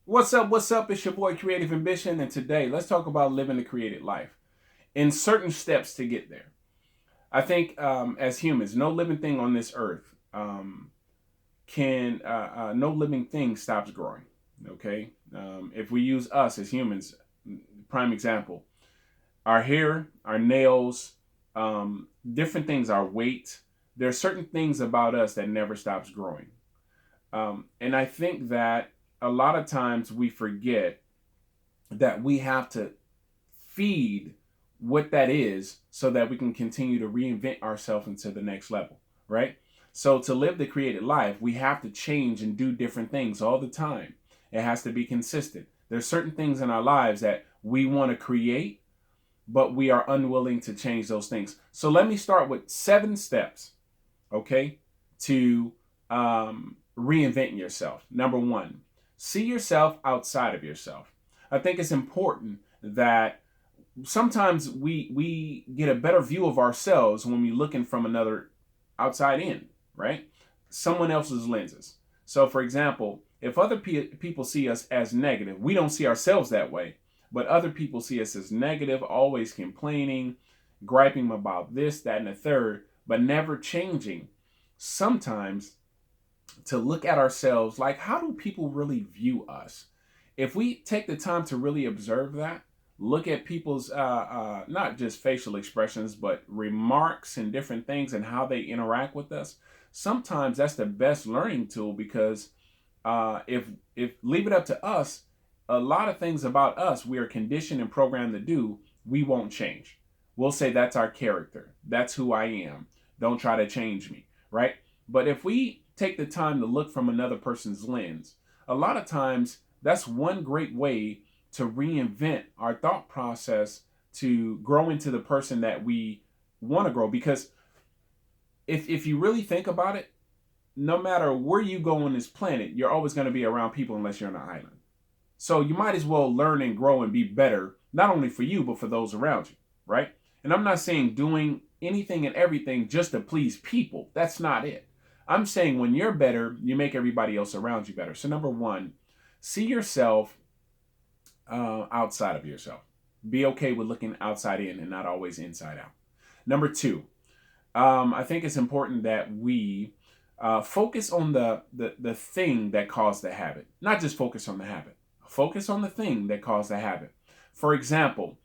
What's up? What's up? It's your boy Creativambition, and today let's talk about living a creative life in certain steps to get there. I think as humans, no living thing on this earth no living thing stops growing. Okay, if we use us as humans, prime example, our hair, our nails, different things, our weight. There are certain things about us that never stops growing. And I think that a lot of times we forget that we have to feed what that is so that we can continue to reinvent ourselves into the next level, right? So to live the creative life, we have to change and do different things all the time. It has to be consistent. There's certain things in our lives that we want to create, but we are unwilling to change those things. So let me start with 7 steps, okay, to reinvent yourself. Number 1, see yourself outside of yourself. I think it's important that sometimes we get a better view of ourselves when we're looking from another outside in, right? Someone else's lenses. So, for example, if other people see us as negative, we don't see ourselves that way, but other people see us as negative, always complaining, griping about this, that, and the third, but never changing. Sometimes to look at ourselves like, how do people really view us? If we take the time to really observe that, look at people's not just facial expressions, but remarks and different things and how they interact with us, sometimes that's the best learning tool because if leave it up to us, a lot of things about us we are conditioned and programmed to do, we won't change. We'll say that's our character. That's who I am. Don't try to change me, right? But if we take the time to look from another person's lens, a lot of times that's one great way to reinvent our thought process to grow into the person that we want to grow. Because if you really think about it, no matter where you go on this planet, you're always going to be around people unless you're on an island. So you might as well learn and grow and be better, not only for you, but for those around you, right? And I'm not saying doing anything and everything just to please people. That's not it. I'm saying when you're better, you make everybody else around you better. So number 1, see yourself outside of yourself. Be okay with looking outside in and not always inside out. Number 2, I think it's important that we focus on the thing that caused the habit, not just focus on the habit. Focus on the thing that caused the habit. For example,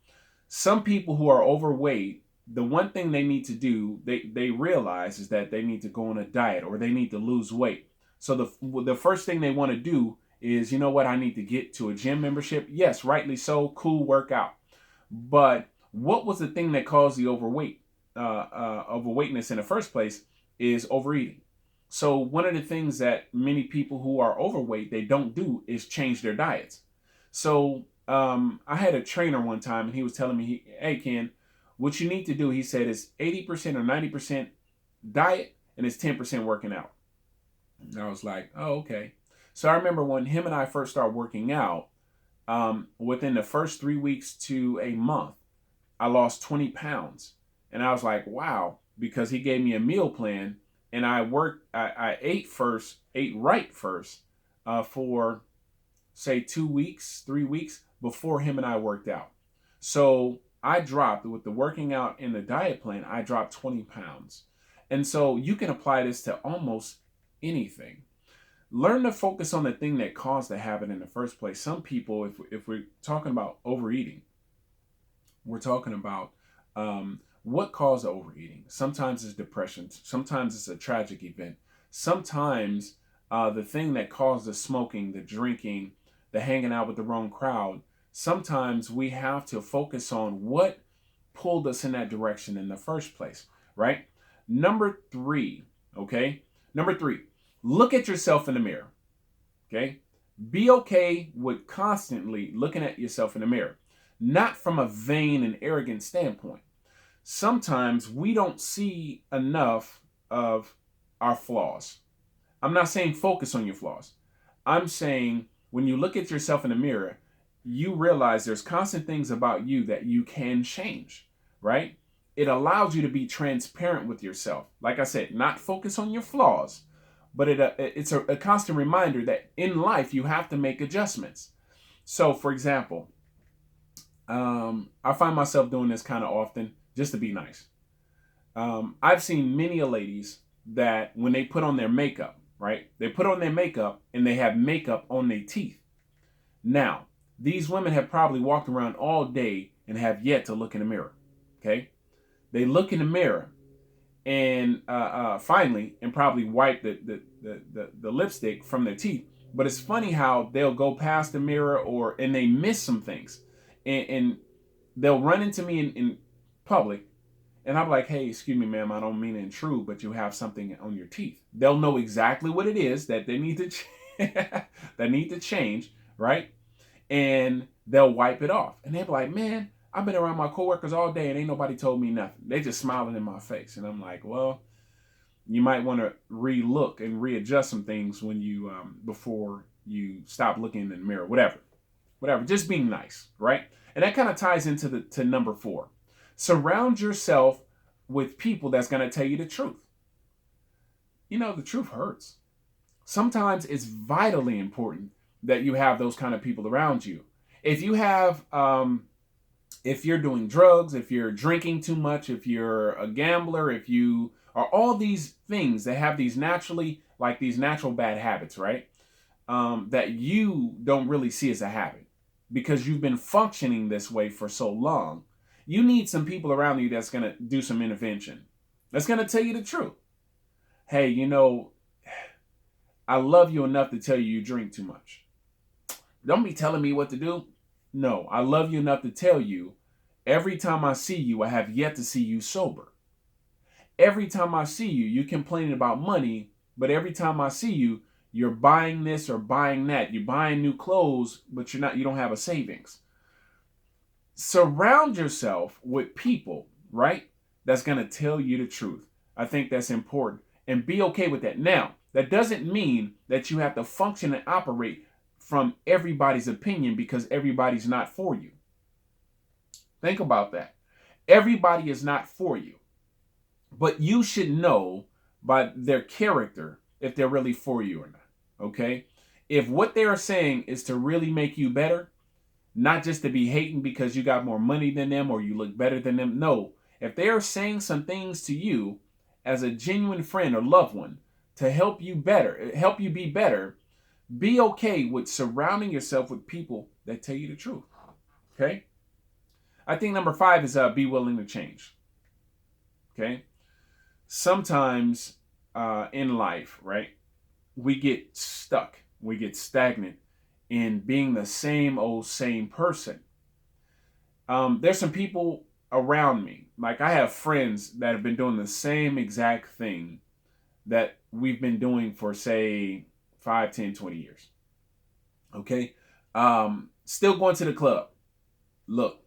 some people who are overweight, the one thing they need to do, they realize is that they need to go on a diet or they need to lose weight. So the first thing they want to do is, you know what, I need to get to a gym membership. Yes, rightly so, cool workout. But what was the thing that caused the overweightness in the first place is overeating. So one of the things that many people who are overweight, they don't do is change their diets. So I had a trainer one time and he was telling me, hey, Ken, what you need to do, he said, is 80% or 90% diet and it's 10% working out. And I was like, oh, okay. So I remember when him and I first started working out, within the first 3 weeks to a month, I lost 20 pounds. And I was like, wow, because he gave me a meal plan and I ate right first for say 2 weeks, 3 weeks before him and I worked out. So I dropped, with the working out and the diet plan, I dropped 20 pounds. And so you can apply this to almost anything. Learn to focus on the thing that caused the habit in the first place. Some people, if we're talking about overeating, we're talking about what caused the overeating. Sometimes it's depression. Sometimes it's a tragic event. Sometimes the thing that caused the smoking, the drinking, the hanging out with the wrong crowd, sometimes we have to focus on what pulled us in that direction in the first place, right? Number 3, okay? Number 3, look at yourself in the mirror, okay? Be okay with constantly looking at yourself in the mirror, not from a vain and arrogant standpoint. Sometimes we don't see enough of our flaws. I'm not saying focus on your flaws. I'm saying when you look at yourself in the mirror, you realize there's constant things about you that you can change, right? It allows you to be transparent with yourself. Like I said, not focus on your flaws, but it's a constant reminder that in life you have to make adjustments. So, for example, I find myself doing this kind of often just to be nice. I've seen many ladies that when they put on their makeup, right? They put on their makeup and they have makeup on their teeth. Now, these women have probably walked around all day and have yet to look in the mirror. Okay? They look in the mirror and finally, and probably wipe the lipstick from their teeth. But it's funny how they'll go past the mirror and they miss some things. And they'll run into me in public and I'm like, hey, excuse me, ma'am, I don't mean to intrude, but you have something on your teeth. They'll know exactly what it is that they need to that need to change, right? And they'll wipe it off. And they'll be like, man, I've been around my coworkers all day and ain't nobody told me nothing. They just smiling in my face. And I'm like, well, you might want to re-look and readjust some things when you before you stop looking in the mirror, whatever, just being nice, right? And that kind of ties into to number 4. Surround yourself with people that's going to tell you the truth. You know, the truth hurts. Sometimes it's vitally important that you have those kind of people around you. If you have, if you're doing drugs, if you're drinking too much, if you're a gambler, if you are all these things that have these natural bad habits, right? That you don't really see as a habit because you've been functioning this way for so long. You need some people around you that's going to do some intervention. That's going to tell you the truth. Hey, you know, I love you enough to tell you drink too much. Don't be telling me what to do. No, I love you enough to tell you every time I see you, I have yet to see you sober. Every time I see you, you're complaining about money, but every time I see you, you're buying this or buying that. You're buying new clothes, but you don't have a savings. Surround yourself with people, right? That's going to tell you the truth. I think that's important. And be okay with that. Now, that doesn't mean that you have to function and operate from everybody's opinion because everybody's not for you. Think about that. Everybody is not for you. But you should know by their character if they're really for you or not. Okay? If what they are saying is to really make you better, not just to be hating because you got more money than them or you look better than them. No, if they are saying some things to you as a genuine friend or loved one to help you be better, be okay with surrounding yourself with people that tell you the truth. Okay? I think number 5 is be willing to change. Okay? Sometimes in life, right, we get stuck. We get stagnant in being the same person. There's some people around me. Like I have friends that have been doing the same exact thing that we've been doing for, say, 5, 10, 20 years. Okay? Still going to the club. Look,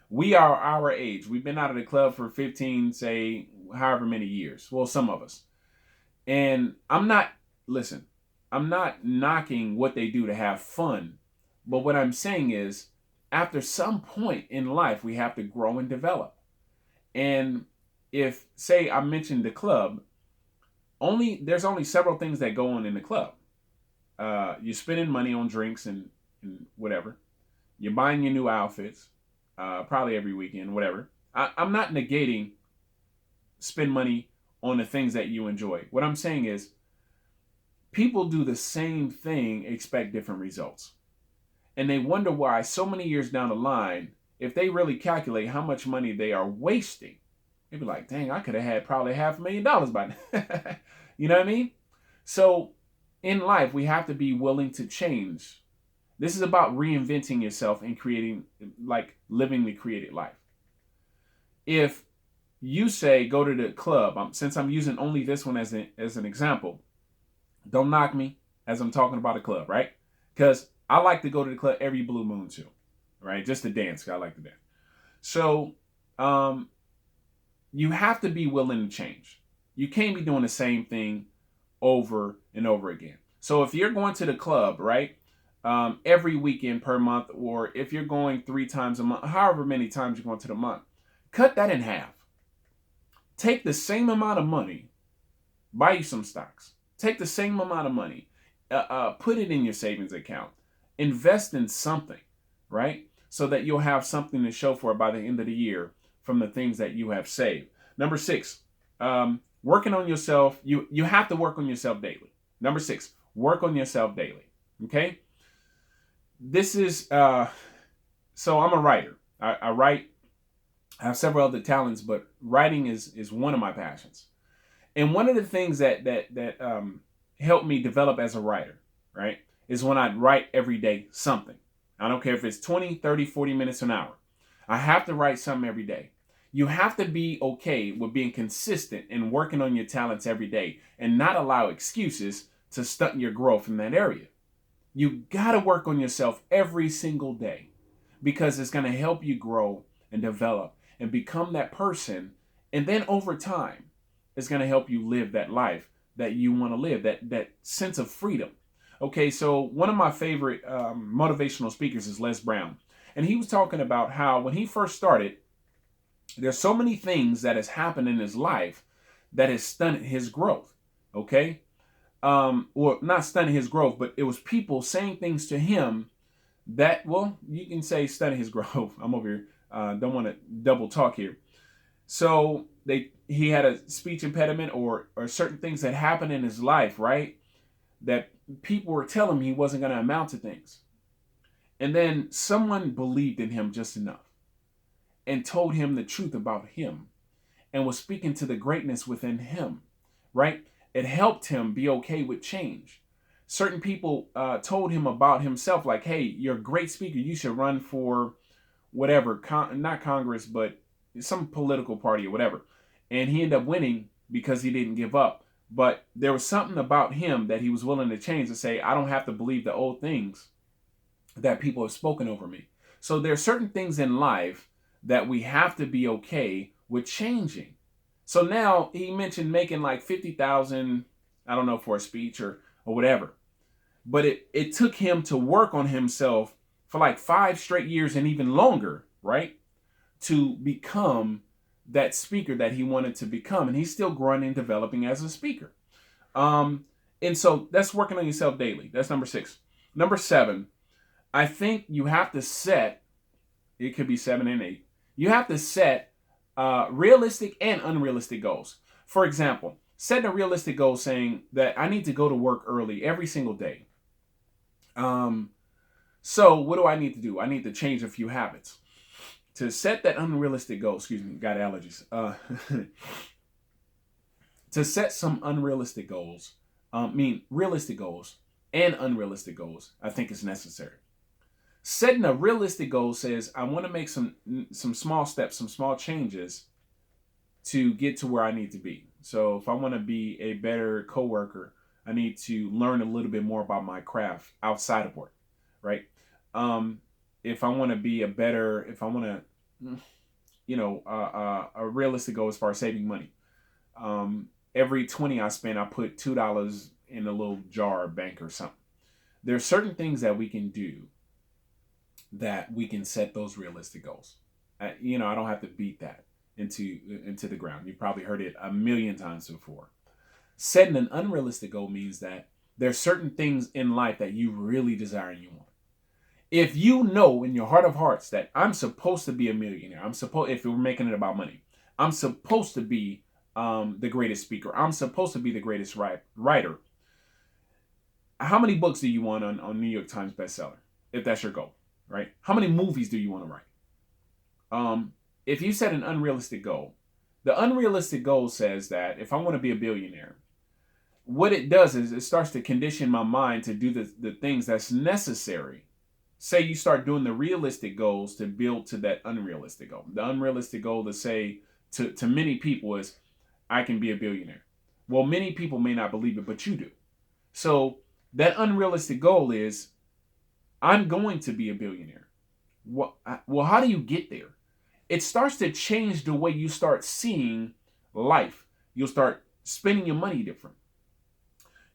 we are our age. We've been out of the club for 15, say, however many years. Well, some of us. And I'm not knocking what they do to have fun. But what I'm saying is, after some point in life, we have to grow and develop. And if, say, I mentioned the club, there's only several things that go on in the club. You're spending money on drinks and whatever. You're buying your new outfits, probably every weekend, whatever. I'm not negating spend money on the things that you enjoy. What I'm saying is, people do the same thing, expect different results. And they wonder why so many years down the line, if they really calculate how much money they are wasting, they'd be like, dang, I could have had probably $500,000 by now. You know what I mean? So in life, we have to be willing to change. This is about reinventing yourself and living the created life. If you say, go to the club, since I'm using only this one as an example, don't knock me as I'm talking about a club, right? Because I like to go to the club every blue moon too, right? Just to dance. I like to dance. So you have to be willing to change. You can't be doing the same thing over and over again. So if you're going to the club, right, every weekend per month, or if you're going 3 times a month, however many times you're going to the month, cut that in half. Take the same amount of money, buy you some stocks. Take the same amount of money, put it in your savings account, Invest in something, right? So that you'll have something to show for it by the end of the year from the things that you have saved. Number 6, working on yourself. You have to work on yourself daily. Number 6, work on yourself daily. Okay. This is, so I'm a writer. I write. I have several other talents, but writing is one of my passions. And one of the things that helped me develop as a writer, right, is when I write every day something. I don't care if it's 20, 30, 40 minutes, an hour. I have to write something every day. You have to be okay with being consistent and working on your talents every day and not allow excuses to stunt your growth in that area. You got to work on yourself every single day because it's going to help you grow and develop and become that person. And then over time, it's going to help you live that life that you want to live, that sense of freedom. Okay, so one of my favorite motivational speakers is Les Brown. And he was talking about how when he first started, there's so many things that has happened in his life that has stunted his growth. Okay? Or not stunted his growth, but it was people saying things to him that, well, you can say stunted his growth. I'm over here. Don't want to double talk here. So he had a speech impediment or certain things that happened in his life, right? That people were telling him he wasn't going to amount to things. And then someone believed in him just enough and told him the truth about him and was speaking to the greatness within him, right? It helped him be okay with change. Certain people told him about himself, like, hey, you're a great speaker. You should run for whatever, not Congress, but some political party or whatever. And he ended up winning because he didn't give up. But there was something about him that he was willing to change and say, I don't have to believe the old things that people have spoken over me. So there are certain things in life that we have to be okay with changing. So now he mentioned making like 50,000, I don't know, for a speech or whatever. But it took him to work on himself for like 5 straight years and even longer, right? To become that speaker that he wanted to become. And he's still growing and developing as a speaker. And so that's working on yourself daily. That's number 6. Number 7, I think you have to set, it could be 7 and 8. You have to set realistic and unrealistic goals. For example, setting a realistic goal saying that I need to go to work early every single day. So what do I need to do? I need to change a few habits. To set that unrealistic goal, got allergies. To set some unrealistic goals, realistic goals and unrealistic goals, I think is necessary. Setting a realistic goal says, I want to make some small steps, some small changes to get to where I need to be. So if I want to be a better coworker, I need to learn a little bit more about my craft outside of work, right? If I want to be a realistic goal as far as saving money. Every 20 I spend, I put $2 in a little jar or bank or something. There are certain things that we can do that we can set those realistic goals. I don't have to beat that into the ground. You've probably heard it a million times before. Setting an unrealistic goal means that there's certain things in life that you really desire and you want. If you know in your heart of hearts that I'm supposed to be a millionaire, if we're making it about money, I'm supposed to be the greatest speaker, I'm supposed to be the greatest writer. How many books do you want on New York Times bestseller? If that's your goal, right? How many movies do you want to write? If you set an unrealistic goal, the unrealistic goal says that if I want to be a billionaire, what it does is it starts to condition my mind to do the things that's necessary. Say you start doing the realistic goals to build to that unrealistic goal. The unrealistic goal to say to many people is, I can be a billionaire. Well, many people may not believe it, but you do. So that unrealistic goal is, I'm going to be a billionaire. Well, how do you get there? It starts to change the way you start seeing life. You'll start spending your money different.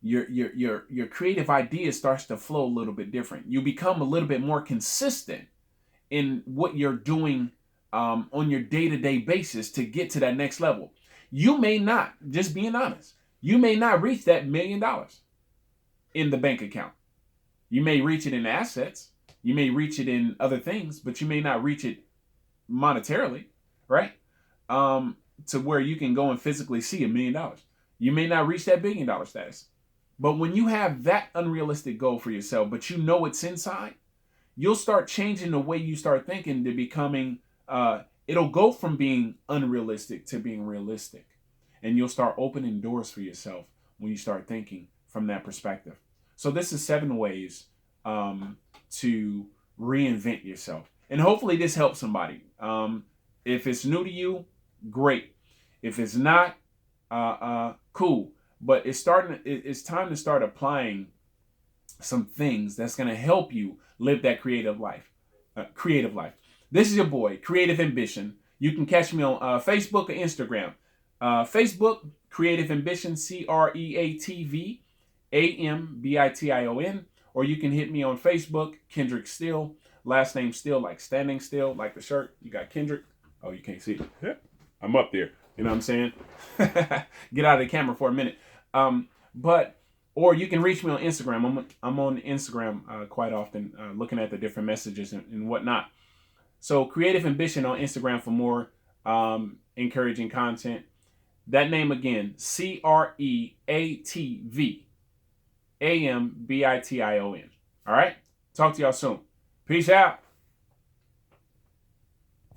Your creative idea starts to flow a little bit different. You become a little bit more consistent in what you're doing on your day-to-day basis to get to that next level. You may not, just being honest, you may not reach that $1 million in the bank account. You may reach it in assets. You may reach it in other things, but you may not reach it monetarily, right? To where you can go and physically see $1 million. You may not reach that $1 billion status. But when you have that unrealistic goal for yourself, but you know it's inside, you'll start changing the way you start thinking to becoming, it'll go from being unrealistic to being realistic. And you'll start opening doors for yourself when you start thinking from that perspective. So this is 7 ways to reinvent yourself. And hopefully this helps somebody. If it's new to you, great. If it's not, cool. But it's time to start applying some things that's going to help you live that creative life. This is your boy, Creative Ambition. You can catch me on Facebook or Instagram. Facebook, Creative Ambition, CreatvAmbition, or you can hit me on Facebook, Kendrick Still, last name Still, like standing still, like the shirt. You got Kendrick. Oh, you can't see it. I'm up there. You know what I'm saying? Get out of the camera for a minute. Or you can reach me on Instagram. I'm on Instagram quite often, looking at the different messages and whatnot. So Creative Ambition on Instagram for more encouraging content. That name again, CreatvAmbition. All right? Talk to y'all soon. Peace out.